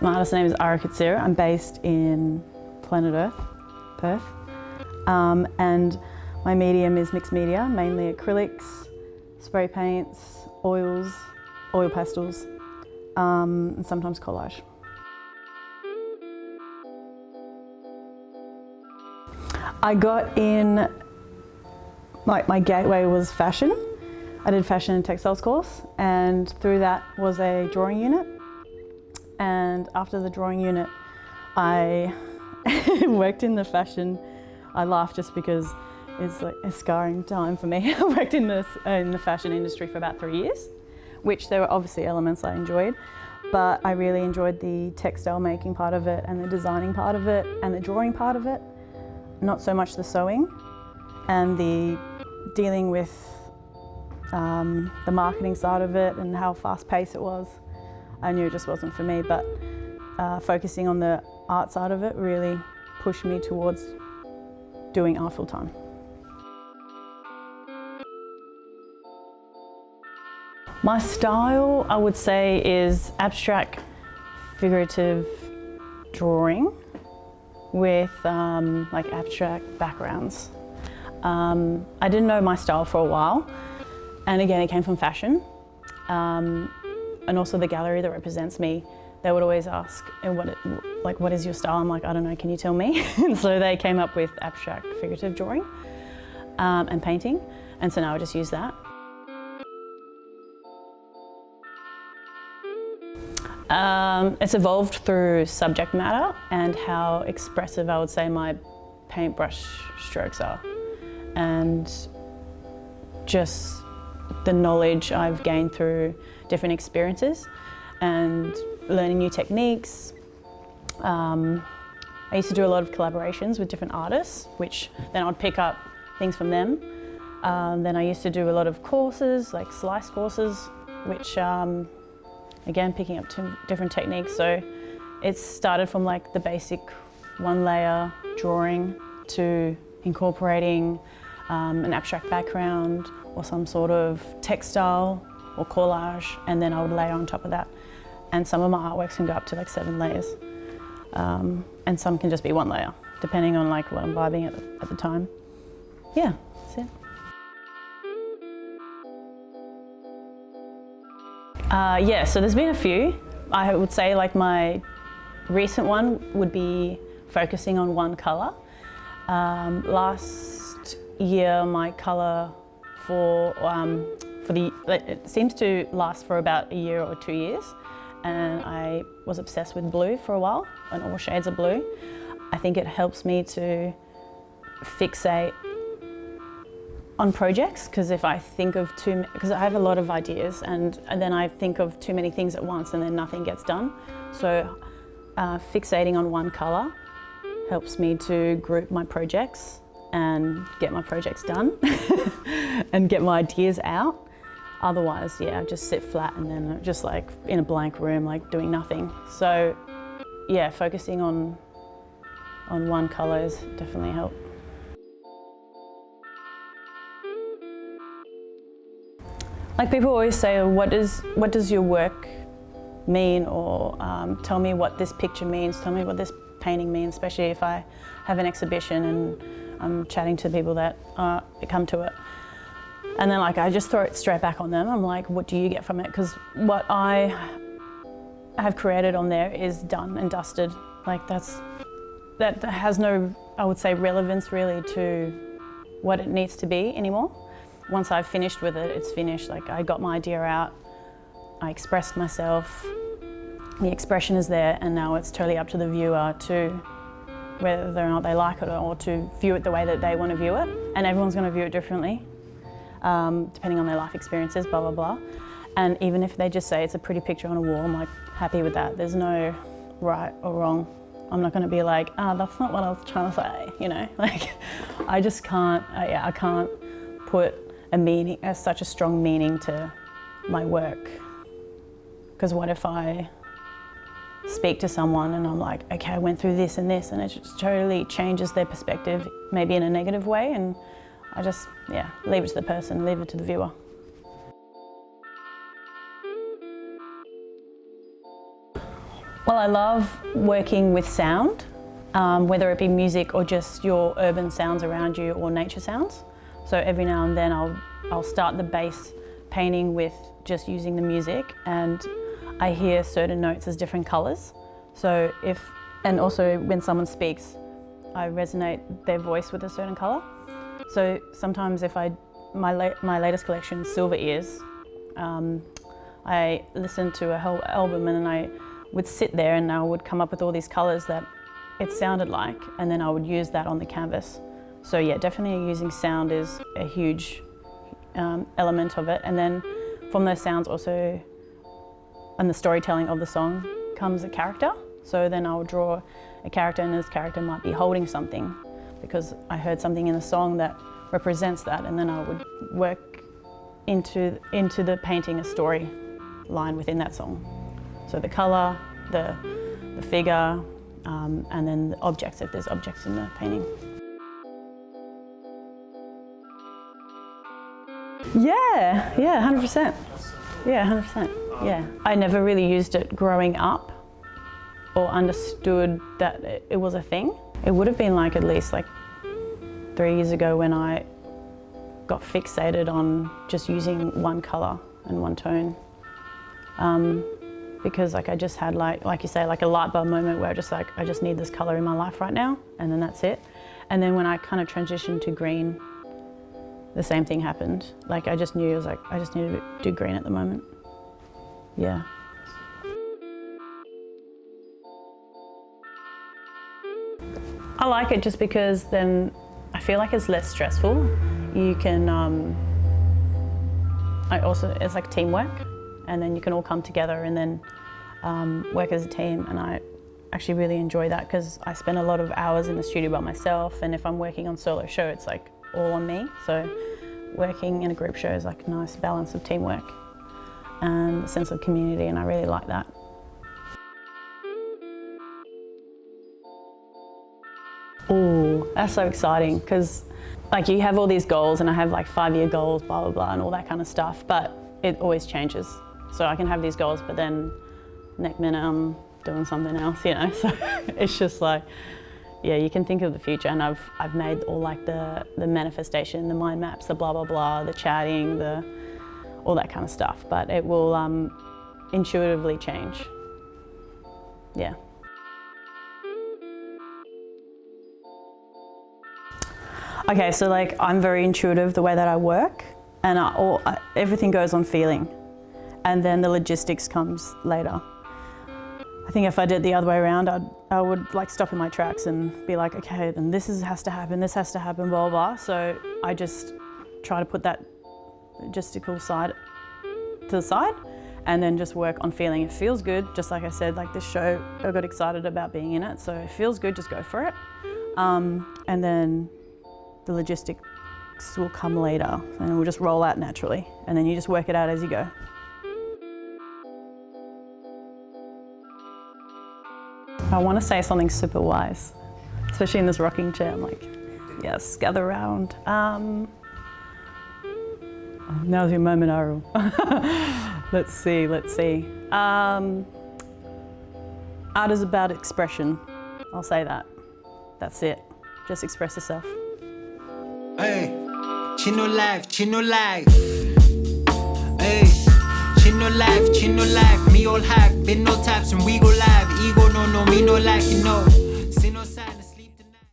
My artist name is Ariel Katzir. I'm based in planet Earth, Perth. And my medium is mixed media, mainly acrylics, spray paints, oils, oil pastels, and sometimes collage. I got in, my gateway was fashion. I did fashion and textiles course, and through that was a drawing unit. And after the drawing unit, I worked in the fashion. I laugh just because it's like a scarring time for me. I worked in the fashion industry for about 3 years, which there were obviously elements I enjoyed, but I really enjoyed the textile making part of it and the designing part of it and the drawing part of it, not so much the sewing and the dealing with the marketing side of it and how fast-paced it was. I knew it just wasn't for me, but focusing on the art side of it really pushed me towards doing art full time. My style, I would say, is abstract figurative drawing with like abstract backgrounds. I didn't know my style for a while, and again it came from fashion. And also the gallery that represents me, they would always ask, what is your style? I'm like, I don't know, can you tell me? And so they came up with abstract figurative drawing and painting, and so now I just use that. It's evolved through subject matter and how expressive I would say my paintbrush strokes are, and just the knowledge I've gained through different experiences and learning new techniques. I used to do a lot of collaborations with different artists, which then I'd pick up things from them. Then I used to do a lot of courses, like slice courses, which again, picking up different techniques. So it started from like the basic one layer drawing to incorporating an abstract background or some sort of textile or collage, and then I would layer on top of that. And some of my artworks can go up to like 7 layers, and some can just be 1 layer, depending on like what I'm vibing at the time. Yeah, that's it. Yeah, so there's been a few. I would say like my recent one would be focusing on one colour. Last year, my colour it seems to last for about a year or 2 years, and I was obsessed with blue for a while, and all shades of blue. I think it helps me to fixate on projects, because if I think of because I have a lot of ideas, and then I think of too many things at once and then nothing gets done. So fixating on one colour helps me to group my projects and get my projects done and get my ideas out. Otherwise, yeah, I just sit flat and then just like in a blank room, like doing nothing. So yeah, focusing on one colour has definitely helped. Like people always say, what does your work mean? Or tell me what this picture means, tell me what this painting means, especially if I have an exhibition and I'm chatting to people that come to it. And then like I just throw it straight back on them. I'm like, what do you get from it? Because what I have created on there is done and dusted. Like that has no, I would say, relevance really to what it needs to be anymore. Once I've finished with it, it's finished. Like I got my idea out, I expressed myself, the expression is there, and now it's totally up to the viewer to whether or not they like it or to view it the way that they want to view it. And everyone's going to view it differently, depending on their life experiences, blah, blah, blah. And even if they just say it's a pretty picture on a wall, I'm like happy with that. There's no right or wrong. I'm not going to be like, that's not what I was trying to say, you know? Like, I just can't, I can't put a meaning, such a strong meaning to my work. Because what if I speak to someone and I'm like, okay, I went through this and this, and it just totally changes their perspective, maybe in a negative way, and I just, yeah, leave it to the person, leave it to the viewer. Well, I love working with sound, whether it be music or just your urban sounds around you or nature sounds. So every now and then I'll start the base painting with just using the music, and I hear certain notes as different colours. So and also when someone speaks, I resonate their voice with a certain colour. So sometimes my latest collection, Silver Ears, I listened to a whole album and then I would sit there and I would come up with all these colours that it sounded like, and then I would use that on the canvas. So yeah, definitely using sound is a huge element of it. And then from those sounds also, and the storytelling of the song, comes a character. So then I'll draw a character, and this character might be holding something because I heard something in the song that represents that, and then I would work into the painting a story line within that song. So the colour, the figure, and then the objects, if there's objects in the painting. Yeah, 100%. Yeah, 100%. Yeah. I never really used it growing up or understood that it was a thing. It would have been like at least like 3 years ago when I got fixated on just using one colour and one tone. Because like I just had like you say, like a light bulb moment where I just need this colour in my life right now, and then that's it. And then when I kind of transitioned to green, the same thing happened. Like I just knew, I just need to do green at the moment. Yeah. I like it just because then I feel like it's less stressful. You can, it's like teamwork, and then you can all come together and then work as a team, and I actually really enjoy that because I spend a lot of hours in the studio by myself, and if I'm working on solo show, it's like all on me. So working in a group show is like a nice balance of teamwork and a sense of community, and I really like that. Oh, that's so exciting because like you have all these goals, and I have like 5-year goals, blah, blah, blah, and all that kind of stuff, but it always changes. So I can have these goals, but then next minute I'm doing something else, you know? So it's just like, yeah, you can think of the future, and I've made all like the manifestation, the mind maps, the blah, blah, blah, the chatting, all that kind of stuff, but it will intuitively change. Yeah. Okay, so like I'm very intuitive the way that I work, and everything goes on feeling, and then the logistics comes later. I think if I did the other way around, I would like stop in my tracks and be like, okay, then this has to happen, blah, blah, blah. So I just try to put that logistical side to the side and then just work on feeling. It feels good, just like I said, like this show, I got excited about being in it, so it feels good, just go for it. And then the logistics will come later, and it will just roll out naturally, and then you just work it out as you go. I want to say something super wise, especially in this rocking chair. I'm like, yes, gather round. Now's your moment, Ariel. Let's see. Art is about expression. I'll say that. That's it. Just express yourself. Hey, chino life. Hey, chino life. Me all hack, been no taps and we go live. Ego no, me no like, you know.